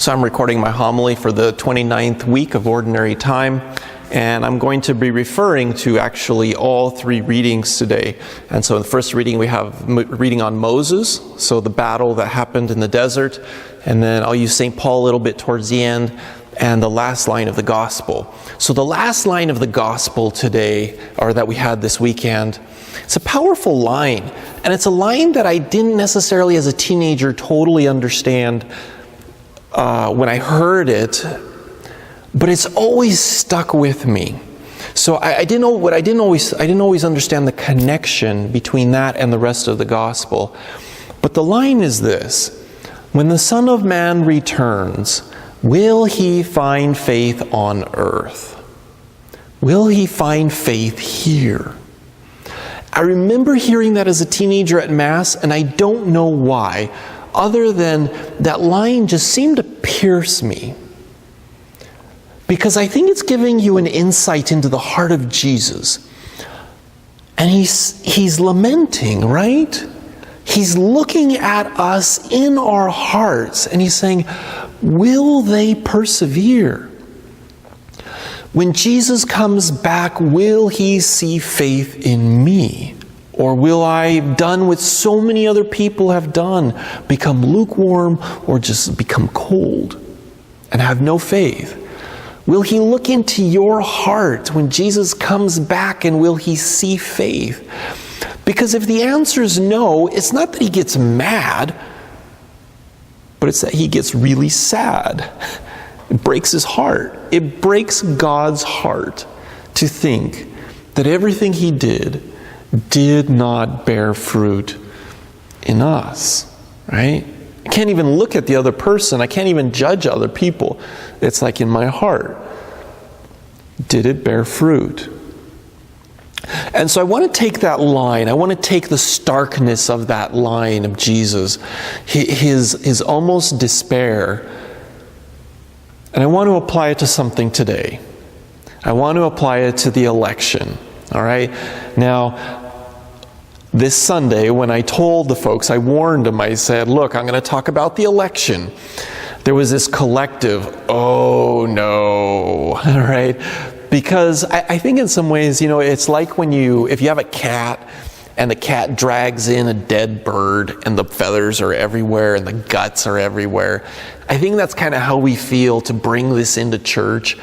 So I'm recording my homily for the 29th week of Ordinary Time, and I'm going to be referring to actually all three readings today. And so in the first reading we have reading on Moses, so the battle that happened in the desert, and then I'll use St. Paul a little bit towards the end, and the last line of the Gospel. So the last line of the Gospel today, or that we had this weekend, it's a powerful line, and it's a line that I didn't necessarily as a teenager totally understand when I heard it, but it's always stuck with me. So I didn't always understand the connection between that and the rest of the gospel. But the line is this: when the Son of Man returns, will he find faith on earth? Will he find faith here? I remember hearing that as a teenager at Mass, and I don't know why, other than that line just seemed to pierce me. Because I think it's giving you an insight into the heart of Jesus. And he's lamenting, right? He's looking at us in our hearts, and he's saying, will they persevere? When Jesus comes back, will he see faith in me? Or will I, done what so many other people have done, become lukewarm or just become cold and have no faith? Will he look into your heart when Jesus comes back, and will he see faith? Because if the answer is no, it's not that he gets mad, but it's that he gets really sad. It breaks his heart. It breaks God's heart to think that everything he did not bear fruit in us, right? I can't even look at the other person. I can't even judge other people. It's like in my heart, did it bear fruit? And so I want to take that line. I want to take the starkness of that line of Jesus, his almost despair, and I want to apply it to something today. I want to apply it to the election. All right? Now, this Sunday, when I told the folks, I warned them, I said, look, I'm going to talk about the election. There was this collective, oh no, all right? Because I think in some ways, it's like if you have a cat and the cat drags in a dead bird and the feathers are everywhere and the guts are everywhere. I think that's kind of how we feel to bring this into church,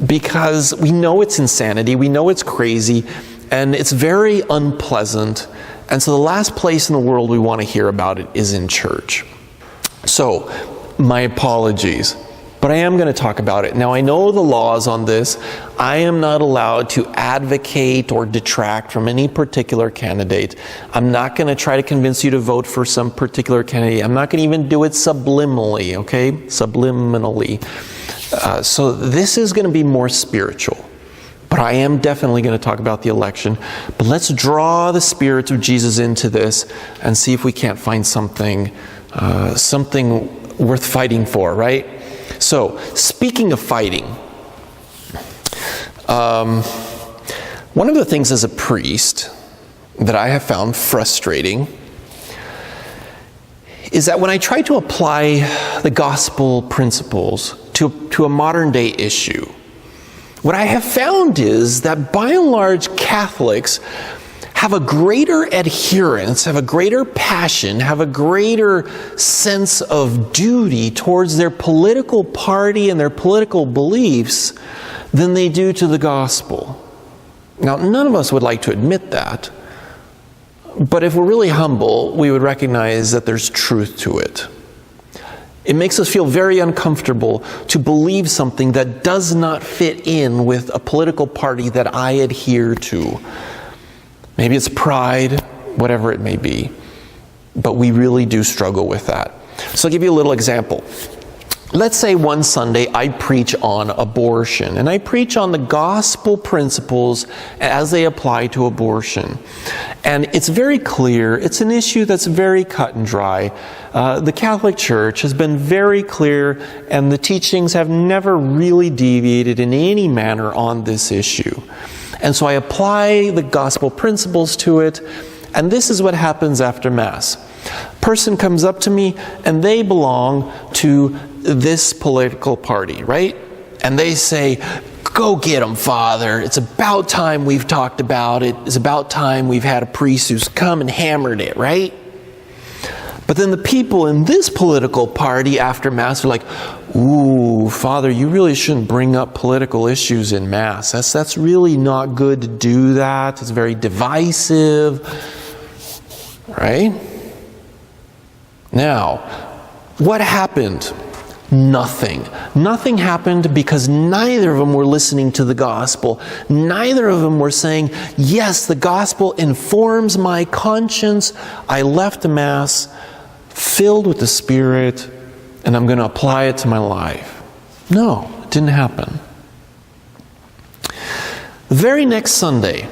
because we know it's insanity, we know it's crazy, and it's very unpleasant. And so the last place in the world we want to hear about it is in church. So, my apologies, but I am going to talk about it. Now, I know the laws on this. I am not allowed to advocate or detract from any particular candidate. I'm not going to try to convince you to vote for some particular candidate. I'm not going to even do it subliminally, okay? Subliminally. So this is going to be more spiritual. But I am definitely going to talk about the election. But let's draw the Spirit of Jesus into this and see if we can't find something worth fighting for, right? So, speaking of fighting, one of the things as a priest that I have found frustrating is that when I try to apply the gospel principles to a modern day issue, what I have found is that by and large Catholics have a greater adherence, have a greater passion, have a greater sense of duty towards their political party and their political beliefs than they do to the gospel. Now, none of us would like to admit that, but if we're really humble, we would recognize that there's truth to it. It makes us feel very uncomfortable to believe something that does not fit in with a political party that I adhere to. Maybe it's pride, whatever it may be. But we really do struggle with that. So I'll give you a little example. Let's say one Sunday I preach on abortion, and I preach on the gospel principles as they apply to abortion. And it's very clear, it's an issue that's very cut and dry. The Catholic Church has been very clear, and the teachings have never really deviated in any manner on this issue. And so I apply the gospel principles to it, and this is what happens after Mass. A person comes up to me, and they belong to this political party, right? And they say, go get them, Father. It's about time we've talked about it. It's about time we've had a priest who's come and hammered it, right? But then the people in this political party after Mass are like, ooh, Father, you really shouldn't bring up political issues in Mass. That's really not good to do that. It's very divisive, right? Now, what happened? Nothing. Nothing happened because neither of them were listening to the gospel. Neither of them were saying, yes, the gospel informs my conscience. I left the Mass filled with the Spirit, and I'm going to apply it to my life. No, it didn't happen. The very next Sunday,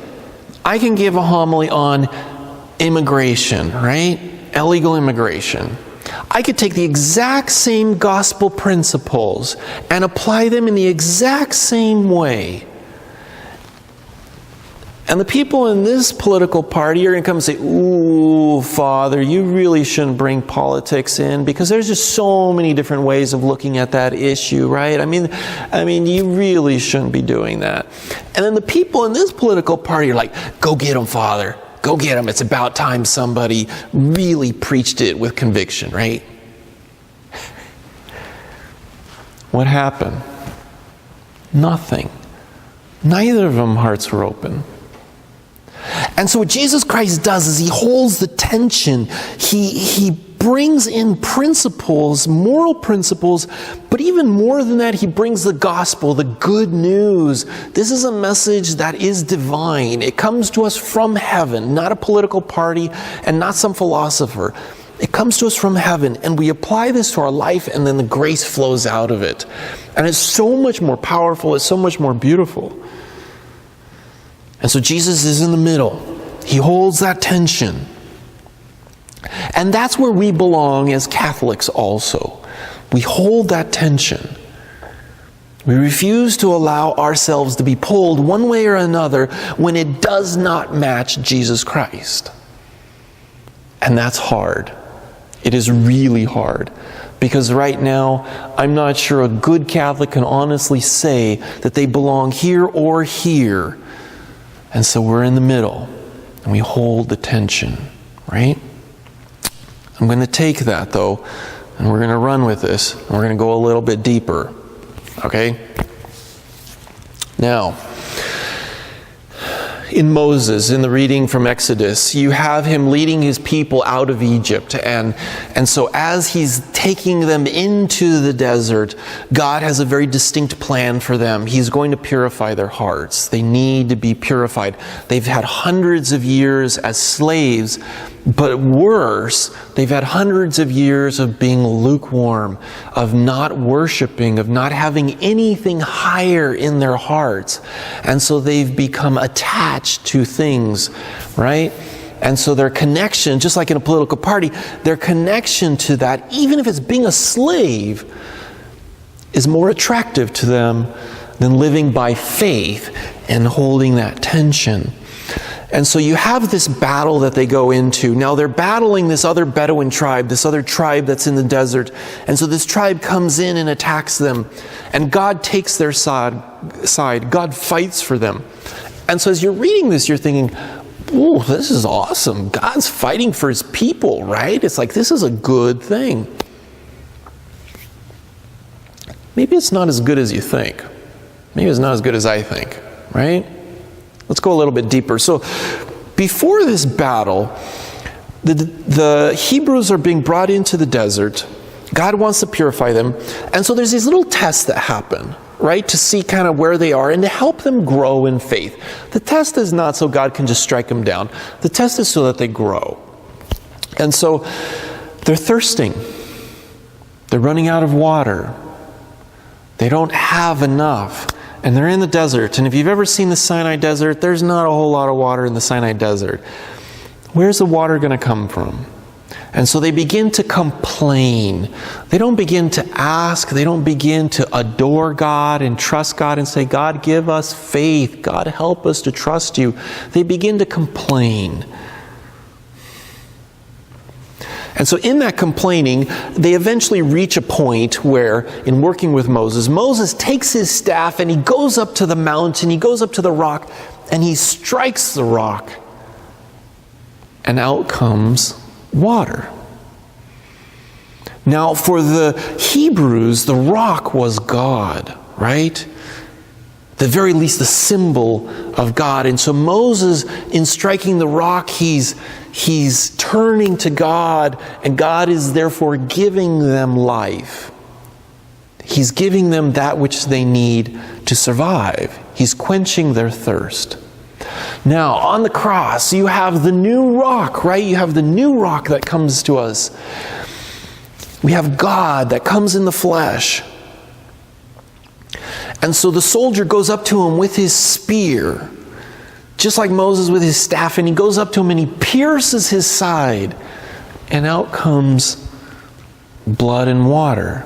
I can give a homily on immigration, right? Illegal immigration. I could take the exact same gospel principles and apply them in the exact same way. And the people in this political party are going to come and say, ooh, Father, you really shouldn't bring politics in because there's just so many different ways of looking at that issue, right? I mean, you really shouldn't be doing that. And then the people in this political party are like, go get them, Father. Go get them. It's about time somebody really preached it with conviction, right? What happened? Nothing. Neither of them hearts were open. And so what Jesus Christ does is he holds the tension. He brings in principles, moral principles, but even more than that, he brings the gospel, the good news. This is a message that is divine. It comes to us from heaven, not a political party and not some philosopher. It comes to us from heaven, and we apply this to our life, and then the grace flows out of it. And it's so much more powerful, it's so much more beautiful. And so Jesus is in the middle. He holds that tension. And that's where we belong as Catholics also. We hold that tension. We refuse to allow ourselves to be pulled one way or another when it does not match Jesus Christ. And that's hard. It is really hard. Because right now, I'm not sure a good Catholic can honestly say that they belong here or here. And so we're in the middle, and we hold the tension, right? I'm going to take that, though, and we're going to run with this, and we're going to go a little bit deeper, okay? Now, in Moses, in the reading from Exodus, you have him leading his people out of Egypt. And so as he's taking them into the desert, God has a very distinct plan for them. He's going to purify their hearts. They need to be purified. They've had hundreds of years as slaves, but worse, they've had hundreds of years of being lukewarm, of not worshiping, of not having anything higher in their hearts. And so they've become attached to things, right? And so their connection, just like in a political party, their connection to that, even if it's being a slave, is more attractive to them than living by faith and holding that tension. And so you have this battle that they go into. Now they're battling this other Bedouin tribe, this other tribe that's in the desert. And so this tribe comes in and attacks them. And God takes their side. God fights for them. And so as you're reading this, you're thinking, ooh, this is awesome. God's fighting for his people, right? It's like, this is a good thing. Maybe it's not as good as you think. Maybe it's not as good as I think, right? Let's go a little bit deeper. So before this battle, the Hebrews are being brought into the desert. God wants to purify them. And so there's these little tests that happen, right, to see kind of where they are and to help them grow in faith. The test is not so God can just strike them down. The test is so that they grow. And so they're thirsting. They're running out of water. They don't have enough. And they're in the desert. And if you've ever seen the Sinai desert, there's not a whole lot of water in the Sinai desert. Where's the water going to come from? And so they begin to complain. They don't begin to ask. They don't begin to adore God and trust God and say, God, give us faith. God, help us to trust you. They begin to complain. And so in that complaining, they eventually reach a point where, in working with Moses, Moses takes his staff and he goes up to the mountain, he goes up to the rock, and he strikes the rock. And out comes water. Now, for the Hebrews, the rock was God, right? The very least, the symbol of God. And so Moses, in striking the rock, he's turning to God, and God is therefore giving them life. He's giving them that which they need to survive. He's quenching their thirst. Now, on the cross, you have the new rock, right? You have the new rock that comes to us. We have God that comes in the flesh. And so the soldier goes up to him with his spear, just like Moses with his staff, and he goes up to him and he pierces his side, and out comes blood and water.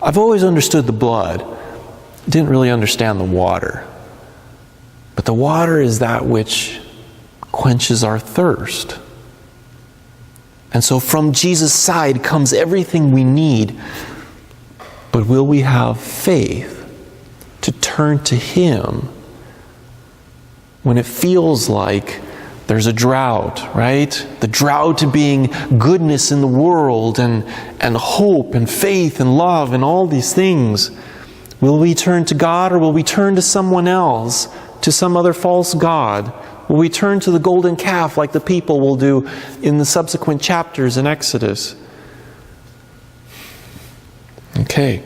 I've always understood the blood, didn't really understand the water. But the water is that which quenches our thirst. And so from Jesus' side comes everything we need. But will we have faith to turn to Him when it feels like there's a drought, right? The drought to being goodness in the world and hope and faith and love and all these things. Will we turn to God, or will we turn to someone else, to some other false god? Will we turn to the golden calf like the people will do in the subsequent chapters in Exodus? Okay.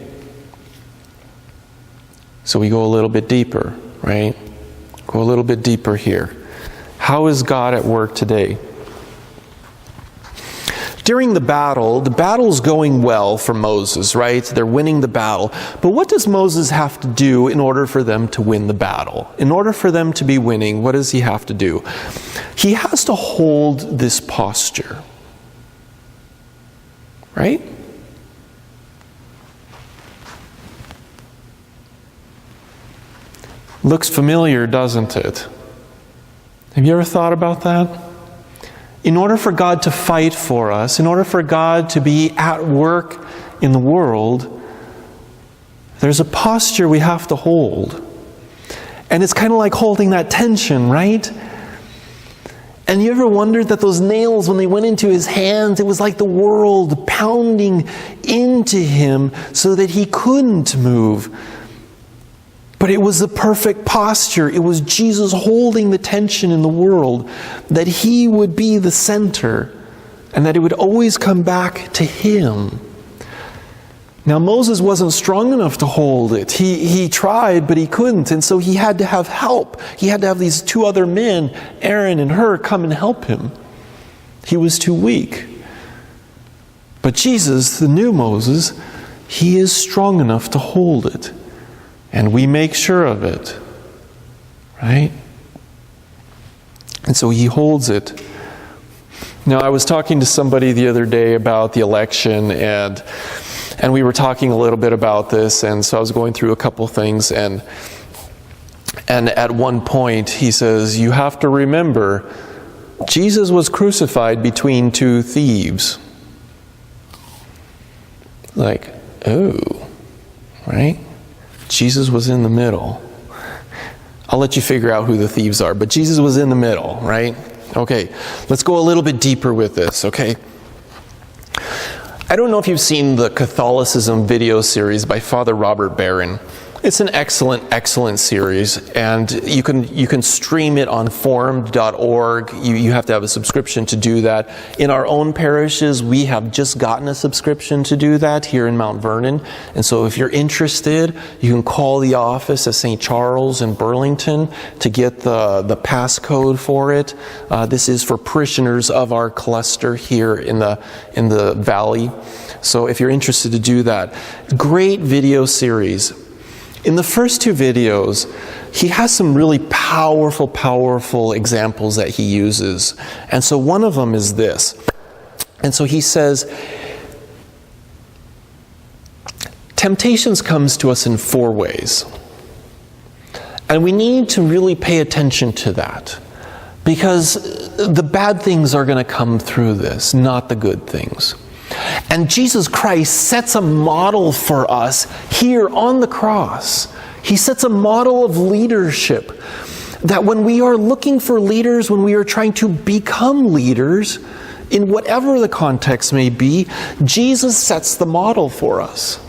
So we go a little bit deeper, right? Go a little bit deeper here. How is God at work today? During the battle's going well for Moses, right? They're winning the battle. But what does Moses have to do in order for them to win the battle? In order for them to be winning, what does he have to do? He has to hold this posture, right? Looks familiar, doesn't it? Have you ever thought about that? In order for God to fight for us, in order for God to be at work in the world, there's a posture we have to hold. And it's kind of like holding that tension, right? And you ever wondered that those nails, when they went into his hands, it was like the world pounding into him so that he couldn't move. But it was the perfect posture. It was Jesus holding the tension in the world, that he would be the center and that it would always come back to him. Now Moses wasn't strong enough to hold it. He tried, but he couldn't. And so he had to have help. He had to have these two other men, Aaron and Hur, come and help him. He was too weak. But Jesus, the new Moses, he is strong enough to hold it. And we make sure of it, right? And so he holds it. Now, I was talking to somebody the other day about the election, and we were talking a little bit about this, and so I was going through a couple things, and at one point he says, you have to remember, Jesus was crucified between two thieves. Like, oh, right? Jesus was in the middle. I'll let you figure out who the thieves are, but Jesus was in the middle, right? Okay, let's go a little bit deeper with this, okay? I don't know if you've seen the Catholicism video series by Father Robert Barron. It's an excellent, excellent series, and you can stream it on forum.org. You have to have a subscription to do that. In our own parishes, we have just gotten a subscription to do that here in Mount Vernon. And so if you're interested, you can call the office at St. Charles in Burlington to get the passcode for it. This is for parishioners of our cluster here in the valley. So if you're interested to do that, great video series. In the first two videos, he has some really powerful examples that he uses. And so one of them is this. And so he says, temptations comes to us in four ways. And we need to really pay attention to that. because the bad things are going to come through this, not the good things. And Jesus Christ sets a model for us here on the cross. He sets a model of leadership that when we are looking for leaders, when we are trying to become leaders, in whatever the context may be, Jesus sets the model for us.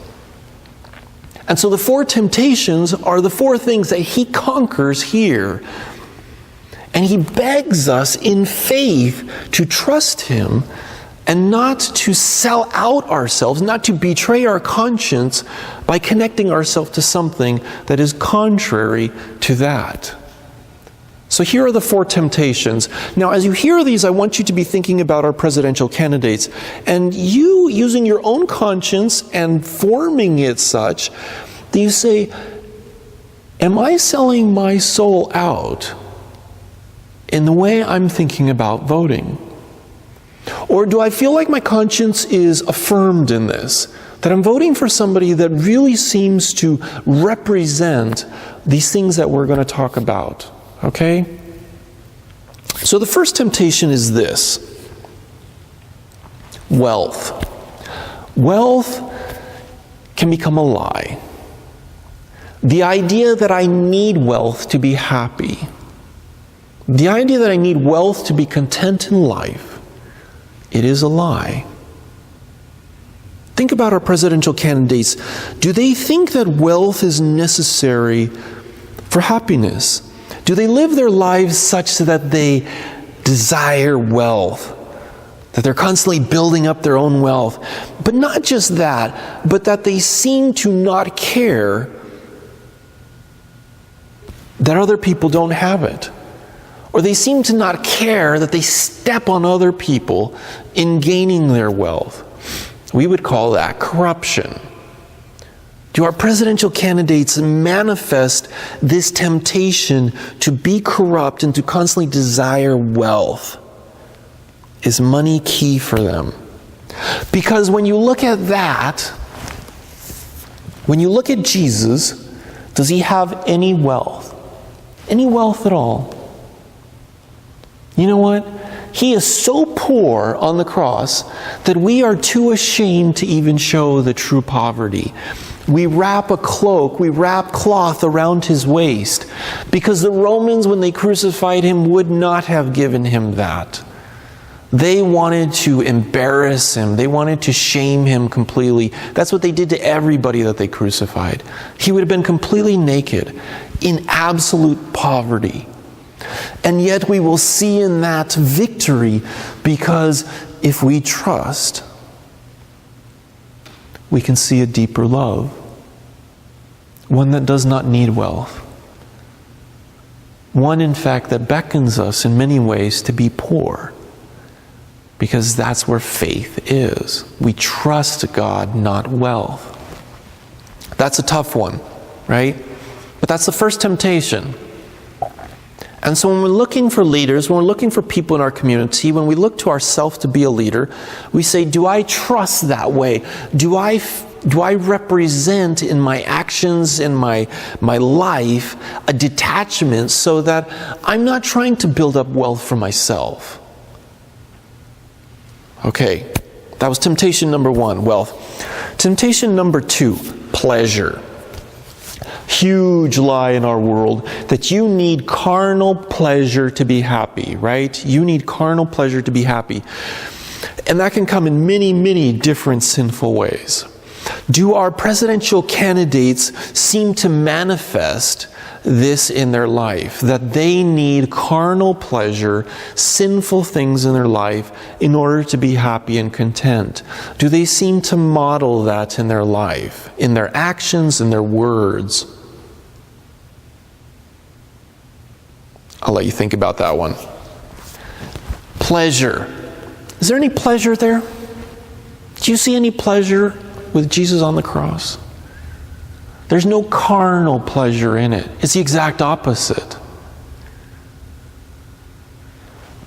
And so the 4 temptations are the 4 things that he conquers here. And he begs us in faith to trust him and not to sell out ourselves, not to betray our conscience by connecting ourselves to something that is contrary to that. So here are the 4 temptations. Now, as you hear these, I want you to be thinking about our presidential candidates. And you, using your own conscience and forming it such, that you say, am I selling my soul out in the way I'm thinking about voting? Or do I feel like my conscience is affirmed in this? That I'm voting for somebody that really seems to represent these things that we're going to talk about. Okay? So the first temptation is this: wealth. Wealth can become a lie. The idea that I need wealth to be happy, the idea that I need wealth to be content in life, it is a lie. Think about our presidential candidates. Do they think that wealth is necessary for happiness? Do they live their lives such that they desire wealth? That they're constantly building up their own wealth? But not just that, but that they seem to not care that other people don't have it. Or they seem to not care that they step on other people in gaining their wealth. We would call that corruption. Do our presidential candidates manifest this temptation to be corrupt and to constantly desire wealth? Is money key for them? Because when you look at that, when you look at Jesus, does he have any wealth? Any wealth at all? You know what? He is so poor on the cross that we are too ashamed to even show the true poverty. We wrap a cloak, we wrap cloth around his waist, because the Romans, when they crucified him, would not have given him that. They wanted to embarrass him. They wanted to shame him completely. That's what they did to everybody that they crucified. He would have been completely naked, in absolute poverty. And yet we will see in that victory, because if we trust, we can see a deeper love. One that does not need wealth. One, in fact, that beckons us in many ways to be poor. Because that's where faith is. We trust God, not wealth. That's a tough one, right? But that's the first temptation. And so when we're looking for leaders, when we're looking for people in our community, when we look to ourselves to be a leader, we say, do I trust that way? Do I represent in my actions, in my life, a detachment so that I'm not trying to build up wealth for myself? Okay, that was temptation number 1, wealth. Temptation number 2, pleasure. Huge lie in our world that you need carnal pleasure to be happy, right? You need carnal pleasure to be happy. And that can come in many, many different sinful ways. Do our presidential candidates seem to manifest this in their life? That they need carnal pleasure, sinful things in their life in order to be happy and content? Do they seem to model that in their life, in their actions, in their words? I'll let you think about that one. Pleasure. Is there any pleasure there? Do you see any pleasure with Jesus on the cross? There's no carnal pleasure in it. It's the exact opposite.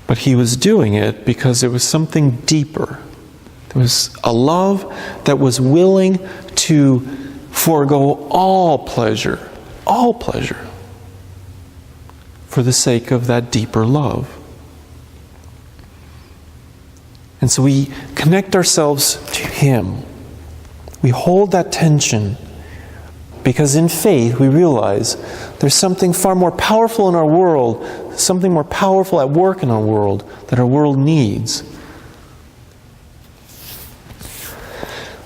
But he was doing it because there was something deeper. There was a love that was willing to forego all pleasure, for the sake of that deeper love. And so we connect ourselves to Him. We hold that tension because in faith we realize there's something far more powerful in our world, something more powerful at work in our world that our world needs.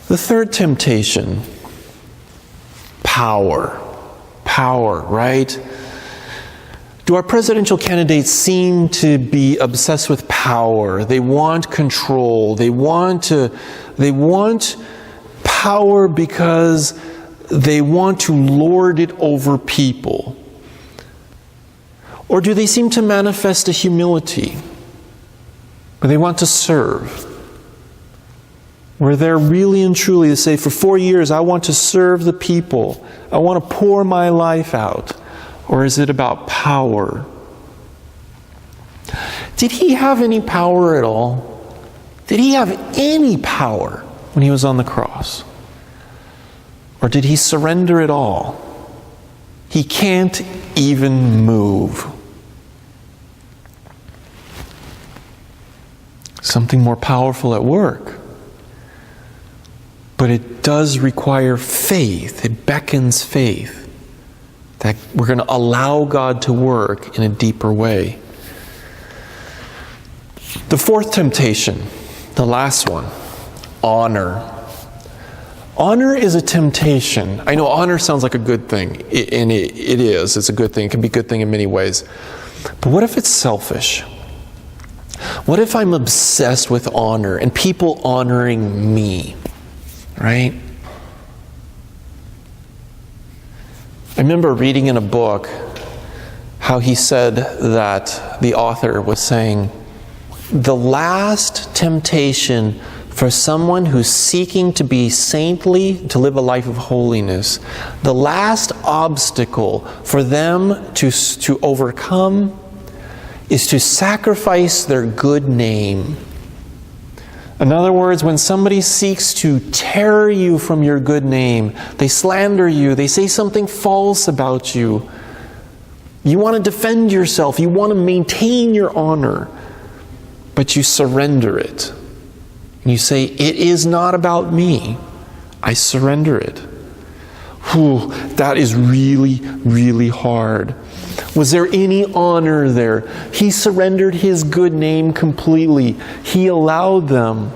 The third temptation, power. Power, right? Do our presidential candidates seem to be obsessed with power? They want control. They want power because they want to lord it over people. Or do they seem to manifest a humility where they want to serve? Where they're really and truly to say, for 4 years I want to serve the people. I want to pour my life out. Or is it about power? Did he have any power at all? Did he have any power when he was on the cross? Or did he surrender it all? He can't even move. Something more powerful at work. But it does require faith. It beckons faith. That we're going to allow God to work in a deeper way. The fourth temptation, the last one, honor. Honor is a temptation. I know honor sounds like a good thing, and it is. It's a good thing. It can be a good thing in many ways. But what if it's selfish? What if I'm obsessed with honor and people honoring me? Right? I remember reading in a book how he said that the author was saying, the last temptation for someone who's seeking to be saintly, to live a life of holiness, the last obstacle for them to overcome is to sacrifice their good name. In other words, when somebody seeks to tear you from your good name, they slander you, they say something false about you, you want to defend yourself, you want to maintain your honor, but you surrender it. And you say, it is not about me. I surrender it. Whew, that is really, really hard. Was there any honor there? He surrendered his good name completely. He allowed them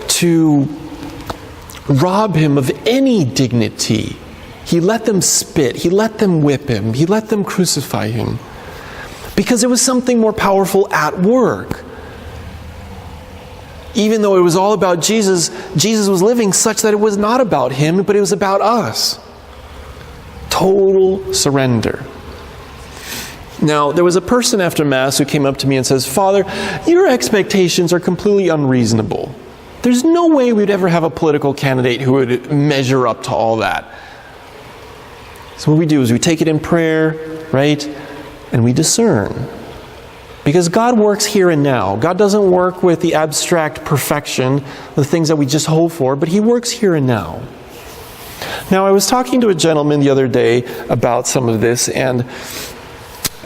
to rob him of any dignity. He let them spit. He let them whip him. He let them crucify him. Because there was something more powerful at work. Even though it was all about Jesus, Jesus was living such that it was not about him, but it was about us. Total surrender. Now, there was a person after Mass who came up to me and says, Father, your expectations are completely unreasonable. There's no way we'd ever have a political candidate who would measure up to all that. So what we do is we take it in prayer, right? And we discern. Because God works here and now. God doesn't work with the abstract perfection, the things that we just hope for, but He works here and now. Now, I was talking to a gentleman the other day about some of this, and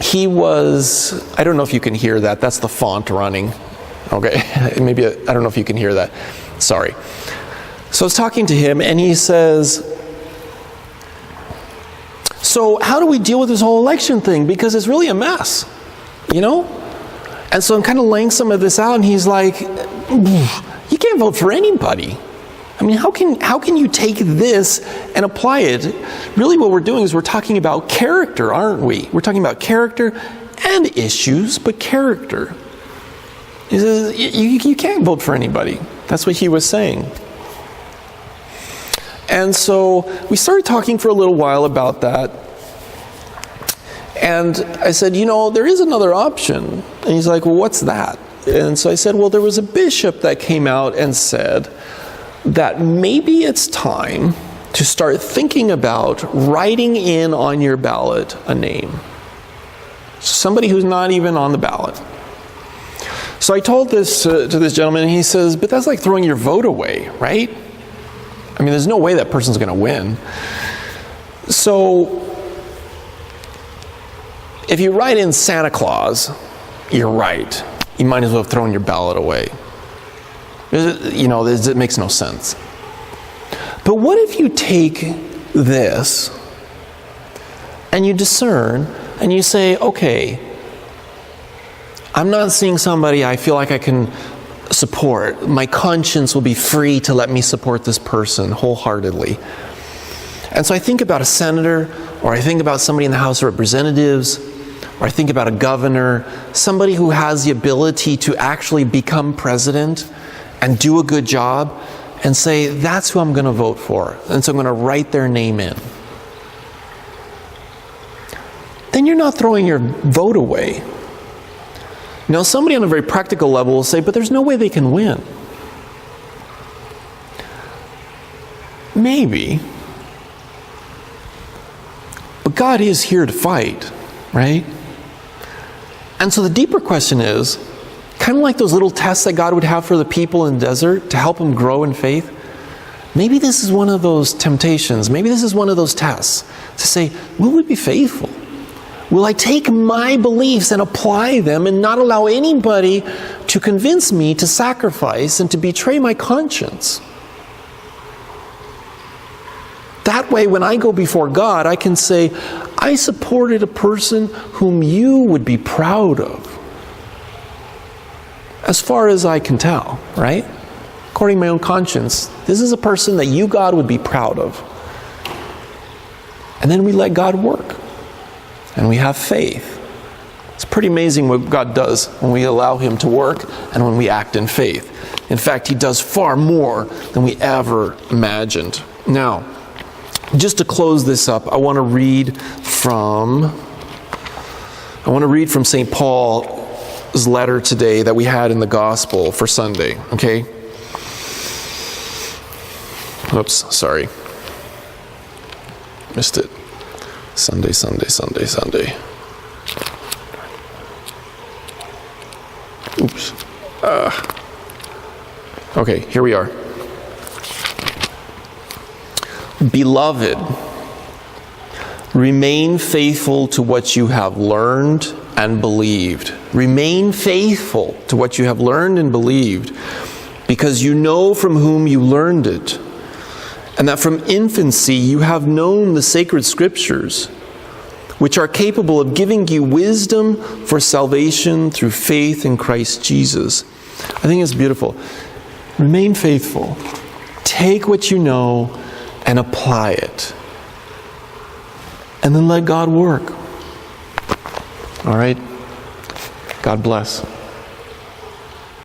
he was, I don't know if you can hear that. That's the font running. Okay, maybe, I don't know if you can hear that. Sorry. So I was talking to him, and he says, so how do we deal with this whole election thing? Because it's really a mess, you know? And so I'm kind of laying some of this out, and he's like, you can't vote for anybody. I mean, how can you take this and apply it? Really what we're doing is we're talking about character, aren't we? We're talking about character and issues, but character. He says, you can't vote for anybody. That's what he was saying. And so we started talking for a little while about that. And I said, you know, there is another option. And he's like, well, what's that? And so I said, well, there was a bishop that came out and said that maybe it's time to start thinking about writing in on your ballot a name. Somebody who's not even on the ballot. So I told this to this gentleman, and he says, but that's like throwing your vote away, right? I mean, there's no way that person's going to win. So if you write in Santa Claus, you're right. you might as well have thrown your ballot away. It makes no sense. But what if you take this and you discern and you say, okay, I'm not seeing somebody I feel like I can support. My conscience will be free to let me support this person wholeheartedly. And so I think about a senator, or I think about somebody in the House of Representatives, or I think about a governor, somebody who has the ability to actually become president and do a good job, and say, that's who I'm going to vote for. And so I'm going to write their name in. Then you're not throwing your vote away. Now, somebody on a very practical level will say, but there's no way they can win. Maybe. But God is here to fight, right? And so the deeper question is, kind of like those little tests that God would have for the people in the desert to help them grow in faith, maybe this is one of those temptations. Maybe this is one of those tests to say, will we be faithful? Will I take my beliefs and apply them and not allow anybody to convince me to sacrifice and to betray my conscience? That way, when I go before God, I can say, I supported a person whom you would be proud of. As far as I can tell, right? According to my own conscience, this is a person that you, God, would be proud of. And then we let God work. And we have faith. It's pretty amazing what God does when we allow Him to work and when we act in faith. In fact, He does far more than we ever imagined. Now, just to close this up, I want to read from St. Paul's letter today that we had in the Gospel for Sunday, okay? Oops, sorry. Missed it. Sunday. Oops. Okay, here we are. Beloved, remain faithful to what you have learned and believed. Remain faithful to what you have learned and believed, because you know from whom you learned it, and that from infancy you have known the sacred Scriptures, which are capable of giving you wisdom for salvation through faith in Christ Jesus. I think it's beautiful. Remain faithful. Take what you know and apply it. And then let God work. All right? God bless.